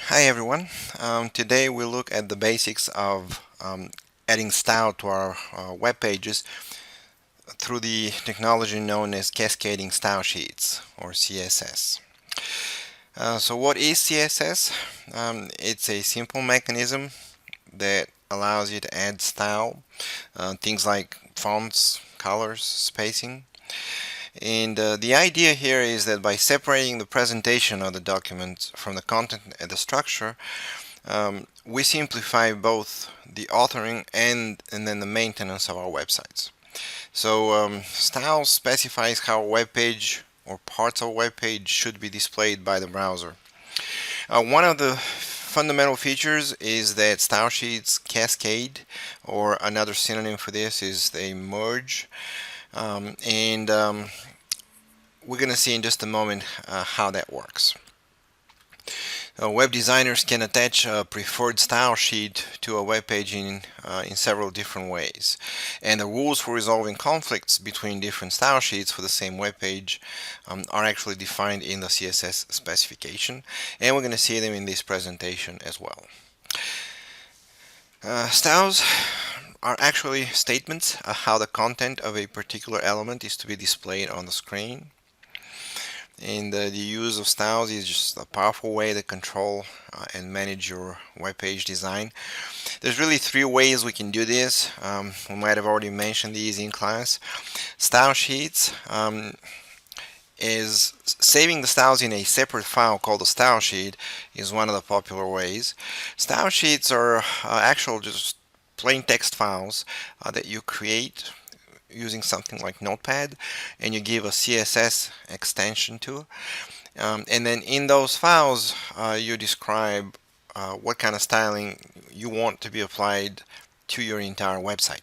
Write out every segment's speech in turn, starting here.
Hi everyone. Today we'll look at the basics of adding style to our web pages through the technology known as cascading style sheets, or CSS. So what is CSS? It's a simple mechanism that allows you to add style, things like fonts, colors, spacing. And the idea here is that by separating the presentation of the document from the content and the structure, we simplify both the authoring and then the maintenance of our websites. So style specifies how a web page or parts of a web page should be displayed by the browser. One of the fundamental features is that style sheets cascade, or another synonym for this is they merge. And we're going to see in just a moment how that works. Web designers can attach a preferred style sheet to a web page in several different ways. And the rules for resolving conflicts between different style sheets for the same web page are actually defined in the CSS specification. And we're going to see them in this presentation as well. Styles are actually statements of how the content of a particular element is to be displayed on the screen. And the use of styles is just a powerful way to control and manage your web page design. There's really three ways we can do this. We might have already mentioned these in class. Style sheets is saving the styles in a separate file called the style sheet is one of the popular ways. Style sheets are actual just plain text files that you create using something like Notepad, and you give a CSS extension to. And then in those files, you describe what kind of styling you want to be applied to your entire website.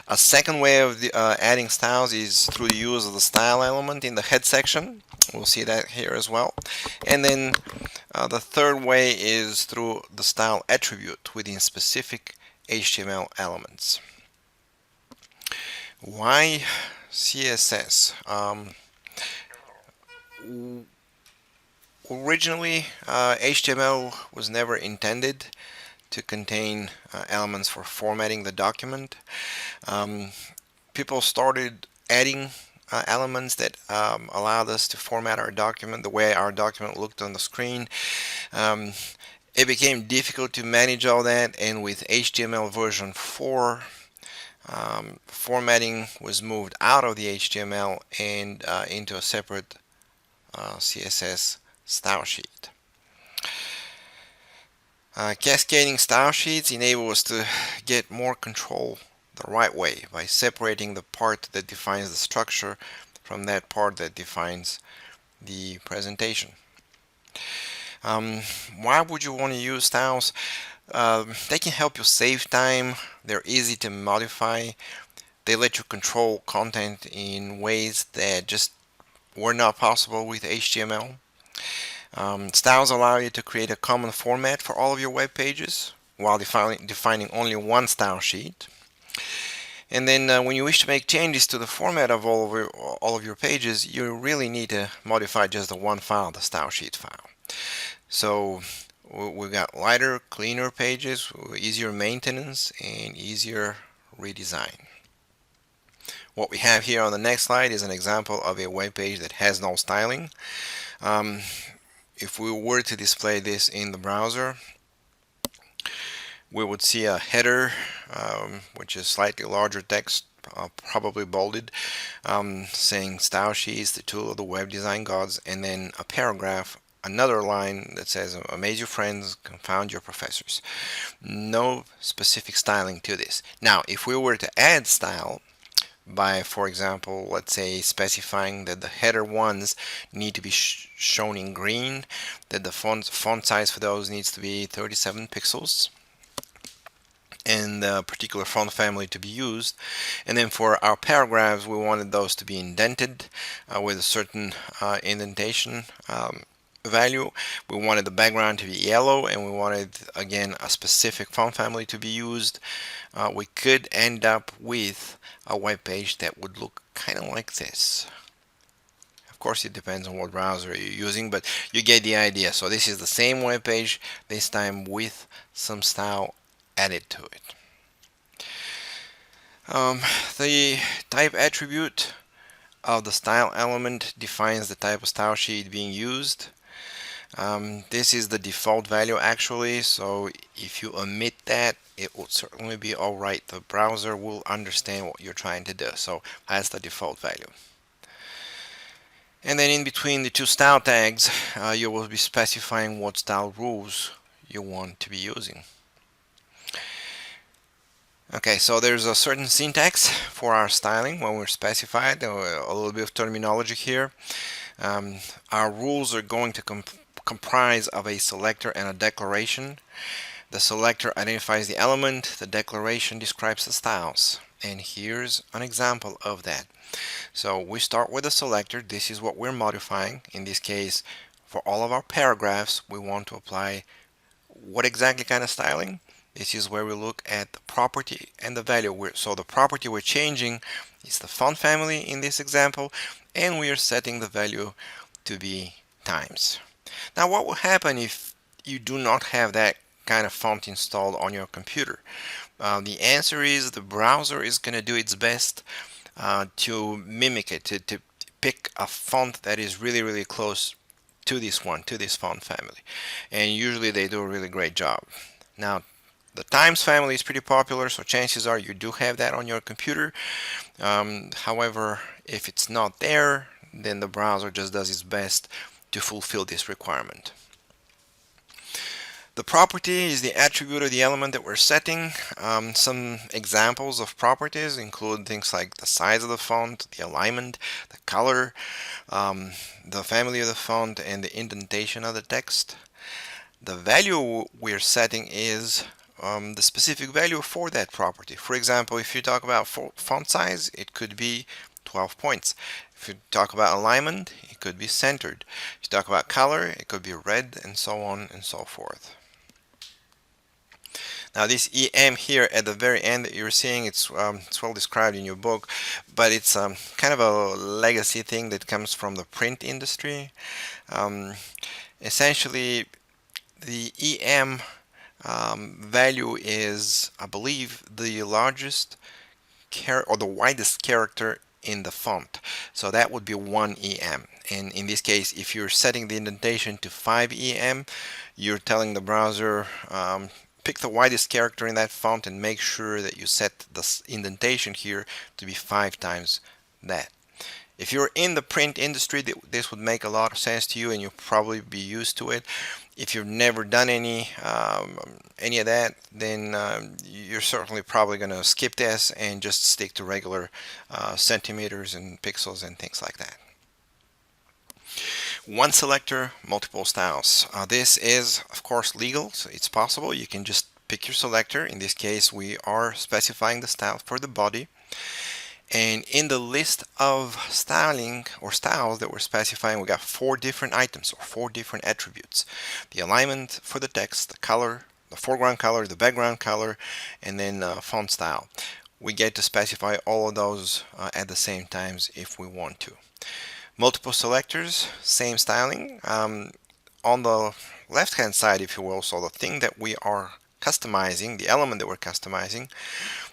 A second way of adding styles is through the use of the style element in the head section. We'll see that here as well. And then the third way is through the style attribute within specific HTML elements. Why CSS? Originally, HTML was never intended to contain elements for formatting the document. People started adding elements that allowed us to format our document the way our document looked on the screen. It became difficult to manage all that, and with HTML version 4, formatting was moved out of the HTML and into a separate CSS style sheet. Cascading style sheets enable us to get more control the right way by separating the part that defines the structure from that part that defines the presentation. Why would you want to use styles? They can help you save time. They're easy to modify. They let you control content in ways that just were not possible with HTML. Styles allow you to create a common format for all of your web pages while defining only one style sheet. And then when you wish to make changes to the format of all of your pages, you really need to modify just the one file, the style sheet file. So we've got lighter, cleaner pages, easier maintenance, and easier redesign. What we have here on the next slide is an example of a web page that has no styling. If we were to display this in the browser, we would see a header, which is slightly larger text, probably bolded, saying style sheets, the tool of the web design gods, and then a paragraph, another line that says amaze your friends, confound your professors. No specific styling to this. Now, if we were to add style by, for example, let's say specifying that the header ones need to be shown in green, that the font size for those needs to be 37 pixels, and the particular font family to be used. And then for our paragraphs, we wanted those to be indented with a certain indentation value. We wanted the background to be yellow, and we wanted, again, a specific font family to be used. We could end up with a web page that would look kind of like this. Of course, it depends on what browser you're using, but you get the idea. So this is the same web page, this time with some style added to it. The type attribute of the style element defines the type of style sheet being used. This is the default value actually, so if you omit that, it will certainly be alright. The browser will understand what you're trying to do. So that's the default value. And then in between the two style tags, you will be specifying what style rules you want to be using. Okay, so there's a certain syntax for our styling when we're specified, a little bit of terminology here. Our rules are going to comprise of a selector and a declaration. The selector identifies the element, the declaration describes the styles. And here's an example of that. So we start with a selector. This is what we're modifying. In this case, for all of our paragraphs, we want to apply what exactly kind of styling? This is where we look at the property and the value. So the property we're changing is the font family in this example, and we are setting the value to be times. Now what will happen if you do not have that kind of font installed on your computer? The answer is the browser is going to do its best to mimic it, to pick a font that is really close to this font family, and usually they do a really great job. Now the Times family is pretty popular, so chances are you do have that on your computer. However, if it's not there, then the browser just does its best to fulfill this requirement. The property is the attribute of the element that we're setting. Some examples of properties include things like the size of the font, the alignment, the color, the family of the font, and the indentation of the text. The value we're setting is the specific value for that property. For example, if you talk about font size, it could be 12 points. If you talk about alignment, it could be centered. If you talk about color, it could be red, and so on and so forth. Now this EM here at the very end that you're seeing, it's well described in your book, but it's kind of a legacy thing that comes from the print industry. Essentially, the EM value is, I believe, the largest or the widest character in the font. So that would be 1 EM. And in this case, if you're setting the indentation to 5 EM, you're telling the browser, pick the widest character in that font and make sure that you set the indentation here to be 5 times that. If you're in the print industry, this would make a lot of sense to you and you'll probably be used to it. If you've never done any of that, then you're certainly probably going to skip this and just stick to regular centimeters and pixels and things like that. One selector, multiple styles. This is, of course, legal, so it's possible. You can just pick your selector. In this case, we are specifying the style for the body. And in the list of styling or styles that we're specifying, we got 4 different items or 4 different attributes. The alignment for the text, the color, the foreground color, the background color, and then font style. We get to specify all of those at the same times if we want to. Multiple selectors, same styling. On the left hand side, if you will, so the thing that we are customizing, the element that we're customizing,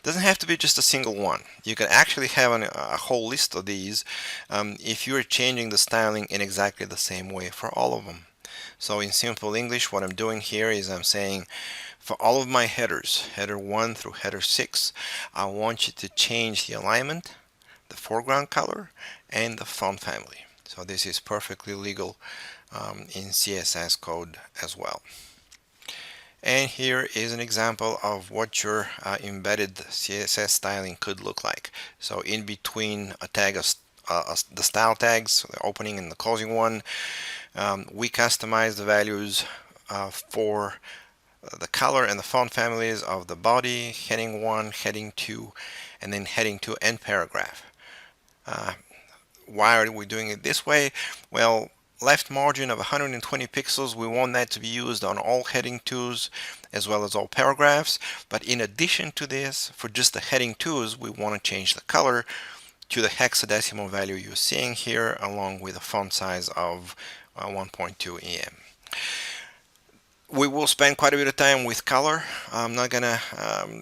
doesn't have to be just a single one. You can actually have a whole list of these if you're changing the styling in exactly the same way for all of them. So in simple English, what I'm doing here is I'm saying for all of my headers, header 1 through header 6, I want you to change the alignment, the foreground color, and the font family. So this is perfectly legal in CSS code as well. And here is an example of what your embedded CSS styling could look like. So in between a tag, the style tags, the opening and the closing one, we customize the values for the color and the font families of the body, heading 1, heading 2, and then heading 2 and paragraph. Why are we doing it this way? Well, left margin of 120 pixels, we want that to be used on all heading 2s as well as all paragraphs. But in addition to this, for just the heading 2s, we want to change the color to the hexadecimal value you're seeing here, along with a font size of 1.2 em. We will spend quite a bit of time with color. I'm not gonna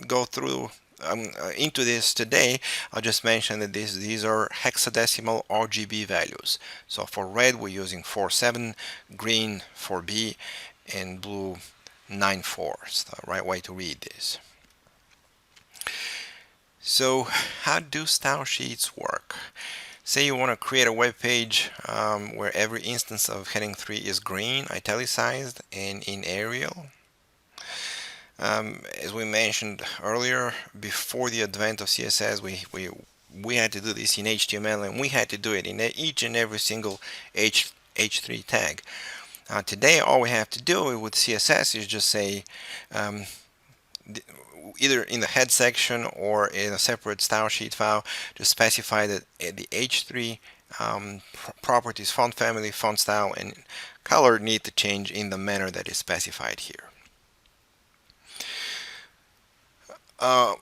go through into this today. I'll just mention that these are hexadecimal RGB values. So for red we're using 47, green 4B, and blue 94. It's the right way to read this. So how do style sheets work? Say you want to create a web page where every instance of heading 3 is green, italicized, and in Arial. As we mentioned earlier, before the advent of CSS, we had to do this in HTML, and we had to do it in each and every single H3 tag. Today, all we have to do with CSS is just say either in the head section or in a separate style sheet file to specify that the H3 properties, font family, font style, and color need to change in the manner that is specified here. A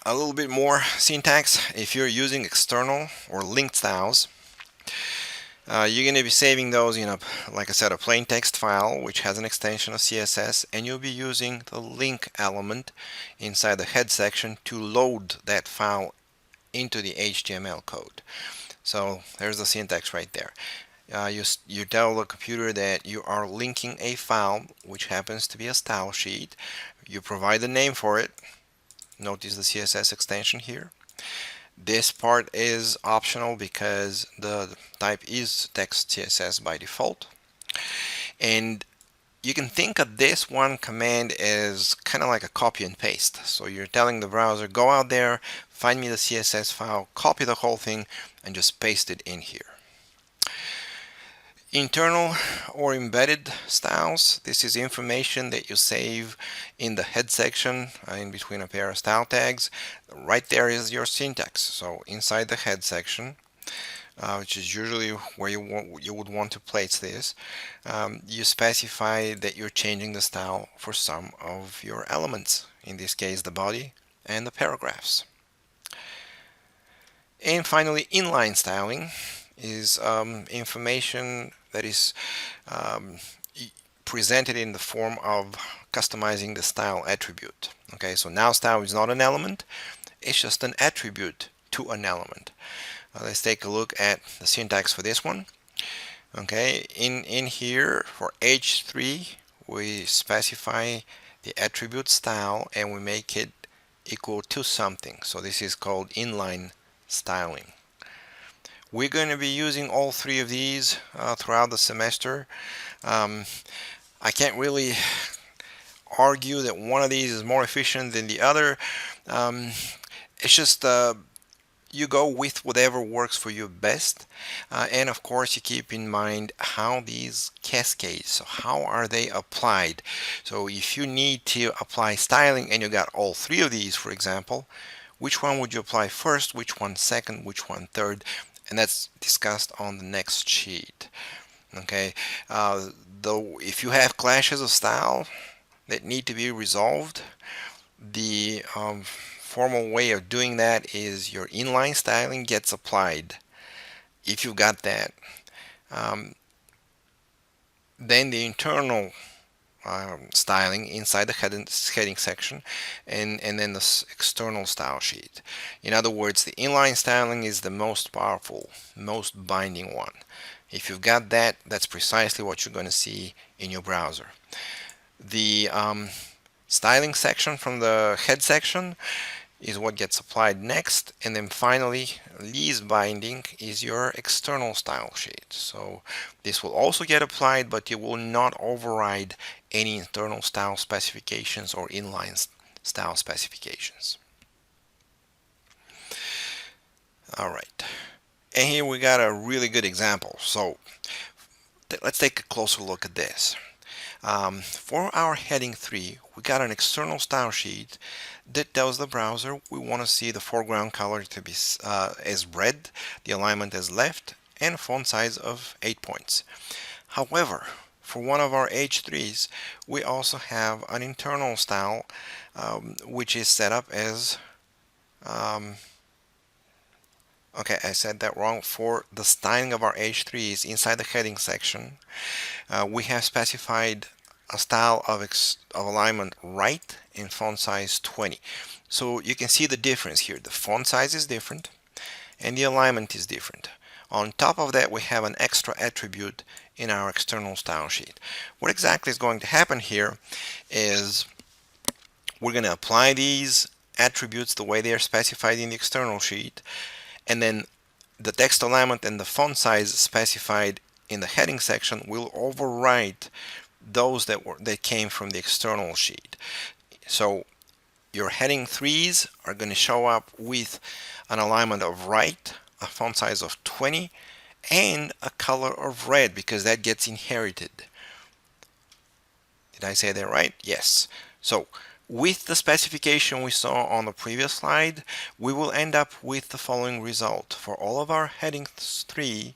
little bit more syntax. If you're using external or linked styles, you're going to be saving those in like I said, a plain text file which has an extension of CSS, and you'll be using the link element inside the head section to load that file into the HTML code. So there's the syntax right there. You tell the computer that you are linking a file which happens to be a style sheet. You provide the name for it. Notice the CSS extension here. This part is optional because the type is text CSS by default. And you can think of this one command as kind of like a copy and paste. So you're telling the browser, go out there, find me the CSS file, copy the whole thing, and just paste it in here. Internal or embedded styles. This is information that you save in the head section in between a pair of style tags. Right there is your syntax. So inside the head section, which is usually where you would want to place this, you specify that you're changing the style for some of your elements. In this case, the body and the paragraphs. And finally, inline styling is information that is presented in the form of customizing the style attribute. Okay, so now style is not an element, it's just an attribute to an element. Let's take a look at the syntax for this one. Okay, in here for H3 we specify the attribute style and we make it equal to something. So this is called inline styling. We're going to be using all three of these throughout the semester. I can't really argue that one of these is more efficient than the other. It's just you go with whatever works for you best, and of course you keep in mind how these cascade. So how are they applied? So if you need to apply styling and you got all three of these, for example, which one would you apply first, which one second, which one third? And that's discussed on the next sheet. Okay, though if you have clashes of style that need to be resolved, the formal way of doing that is your inline styling gets applied. If you've got that, then the internal styling inside the heading section, and then the external style sheet. In other words, the inline styling is the most powerful, most binding one. If you've got that, that's precisely what you're going to see in your browser. The styling section from the head section is what gets applied next, and then finally least binding is your external style sheet. So this will also get applied, but it will not override any internal style specifications or inline style specifications. Alright, and here we got a really good example. So let's take a closer look at this. For our heading 3, we got an external style sheet that tells the browser we want to see the foreground color to be as red, the alignment as left, and a font size of 8 points. However, for one of our H3s, we also have an internal style which is set up as Okay, I said that wrong. For the styling of our H3s inside the heading section, we have specified a style of alignment right and font size 20. So you can see the difference here. The font size is different and the alignment is different. On top of that, we have an extra attribute in our external style sheet. What exactly is going to happen here is we're going to apply these attributes the way they are specified in the external sheet, and then the text alignment and the font size specified in the heading section will overwrite those that came from the external sheet. So your heading 3s are going to show up with an alignment of right, a font size of 20, and a color of red because that gets inherited. Did I say that right? Yes. So with the specification we saw on the previous slide, we will end up with the following result. For all of our headings 3,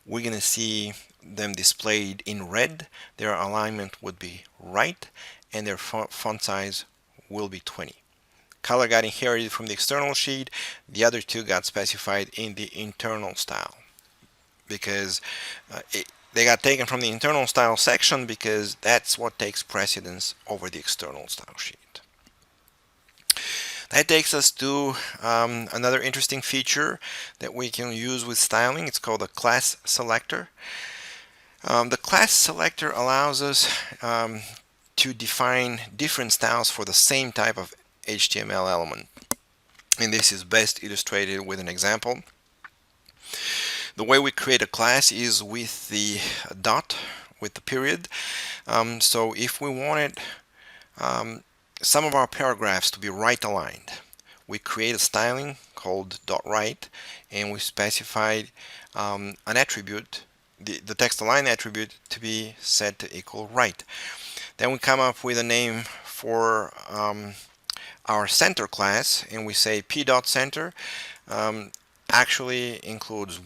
we're going to see them displayed in red. Their alignment would be right, and their font size will be 20. Color got inherited from the external sheet. The other two got specified in the internal style because they got taken from the internal style section because that's what takes precedence over the external style sheet. That takes us to another interesting feature that we can use with styling. It's called a class selector. The class selector allows us to define different styles for the same type of HTML element. And this is best illustrated with an example. The way we create a class is with the dot, with the period. So if we wanted some of our paragraphs to be right aligned, we create a styling called .right, and we specified an attribute, the text align attribute, to be set to equal right. Then we come up with a name for our center class, and we say p.center actually includes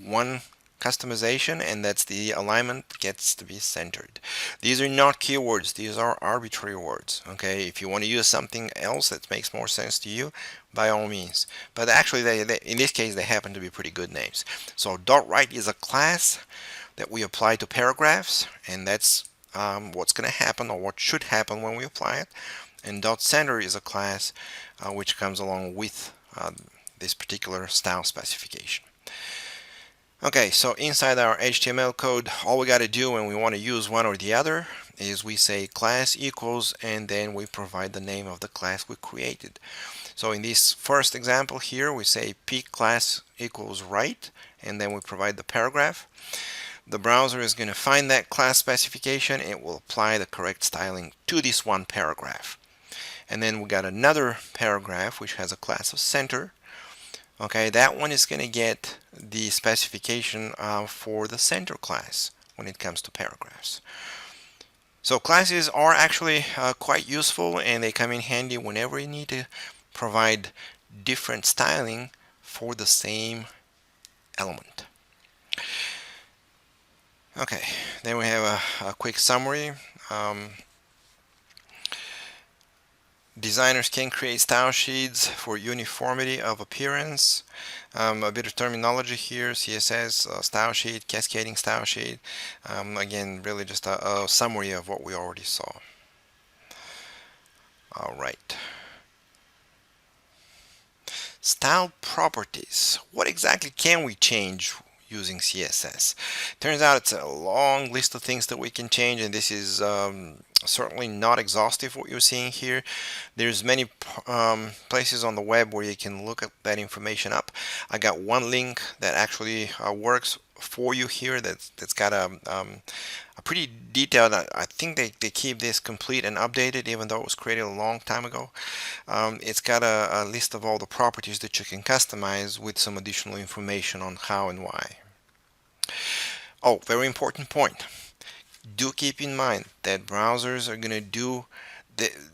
one customization, and that's the alignment gets to be centered. These are not keywords, these are arbitrary words. Okay, if you want to use something else that makes more sense to you, by all means. But actually in this case they happen to be pretty good names. So .right is a class that we apply to paragraphs, and that's what's going to happen, or what should happen when we apply it. And .center is a class which comes along with this particular style specification. Okay, so inside our HTML code, all we got to do when we want to use one or the other is we say class equals, and then we provide the name of the class we created. So in this first example here, we say p class equals right, and then we provide the paragraph. The browser is going to find that class specification, and it will apply the correct styling to this one paragraph. And then we got another paragraph which has a class of center. Okay, that one is going to get the specification for the center class when it comes to paragraphs. So classes are actually quite useful, and they come in handy whenever you need to provide different styling for the same element. Okay, then we have a quick summary. Designers can create style sheets for uniformity of appearance. A bit of terminology here: CSS style sheet, cascading style sheet. Again, really just a summary of what we already saw. All right. Style properties. What exactly can we change using CSS? Turns out it's a long list of things that we can change, and this is certainly not exhaustive what you're seeing here. There's many places on the web where you can look at that information up. I got one link that actually works for you here that's got a pretty detailed, I think they keep this complete and updated even though it was created a long time ago. It's got a list of all the properties that you can customize with some additional information on how and why. Oh, very important point. Do keep in mind that browsers are going to do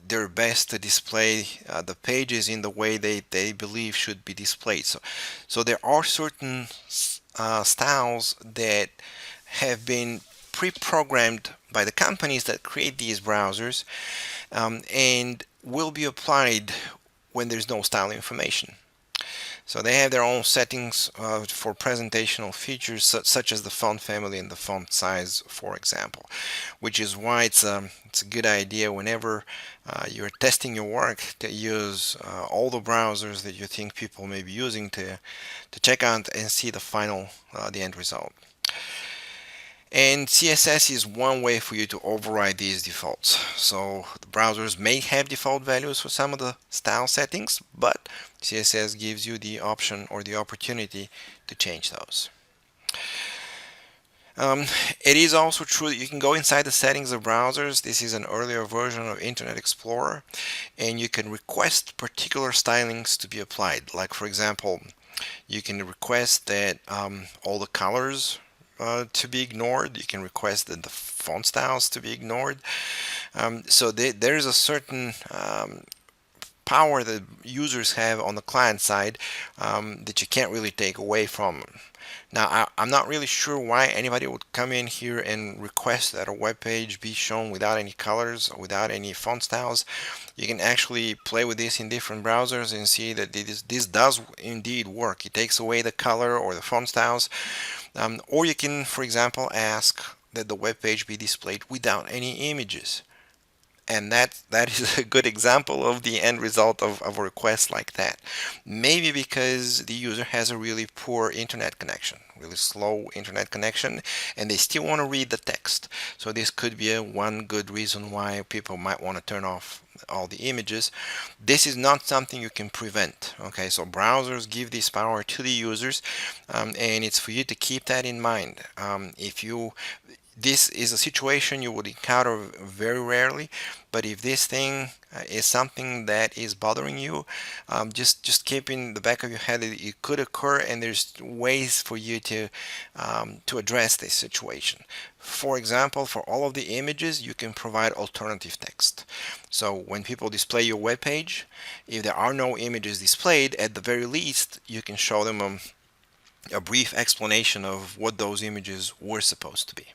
their best to display the pages in the way they believe should be displayed. So there are certain styles that have been pre-programmed by the companies that create these browsers and will be applied when there's no style information. So they have their own settings for presentational features such as the font family and the font size, for example, which is why it's a good idea whenever you're testing your work to use all the browsers that you think people may be using to check out and see the final the end result. And CSS is one way for you to override these defaults. So the browsers may have default values for some of the style settings, but CSS gives you the option or the opportunity to change those. It is also true that you can go inside the settings of browsers. This is an earlier version of Internet Explorer, and you can request particular stylings to be applied. Like, for example, you can request that all the colors to be ignored. You can request that the font styles to be ignored. So there's a certain power that users have on the client side that you can't really take away from them. Now, I'm not really sure why anybody would come in here and request that a web page be shown without any colors or without any font styles. You can actually play with this in different browsers and see that this does indeed work. It takes away the color or the font styles. Or you can, for example, ask that the web page be displayed without any images. And that is a good example of the end result of a request like that. Maybe because the user has a really poor internet connection, really slow internet connection, and they still want to read the text. So this could be one good reason why people might want to turn off all the images. This is not something you can prevent. Okay, so browsers give this power to the users, and it's for you to keep that in mind. This is a situation you would encounter very rarely, but if this thing is something that is bothering you, just keep in the back of your head that it could occur, and there's ways for you to address this situation. For example, for all of the images, you can provide alternative text. So when people display your web page, if there are no images displayed, at the very least, you can show them a brief explanation of what those images were supposed to be.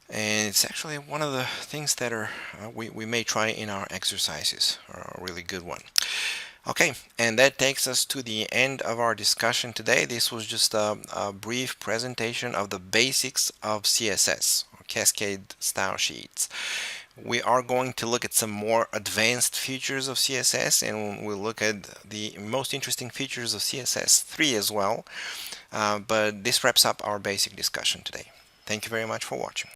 And it's actually one of the things that we may try in our exercises, a really good one. Okay, and that takes us to the end of our discussion today. This was just a brief presentation of the basics of CSS, or Cascade Style Sheets. We are going to look at some more advanced features of CSS, and we'll look at the most interesting features of CSS 3 as well. But this wraps up our basic discussion today. Thank you very much for watching.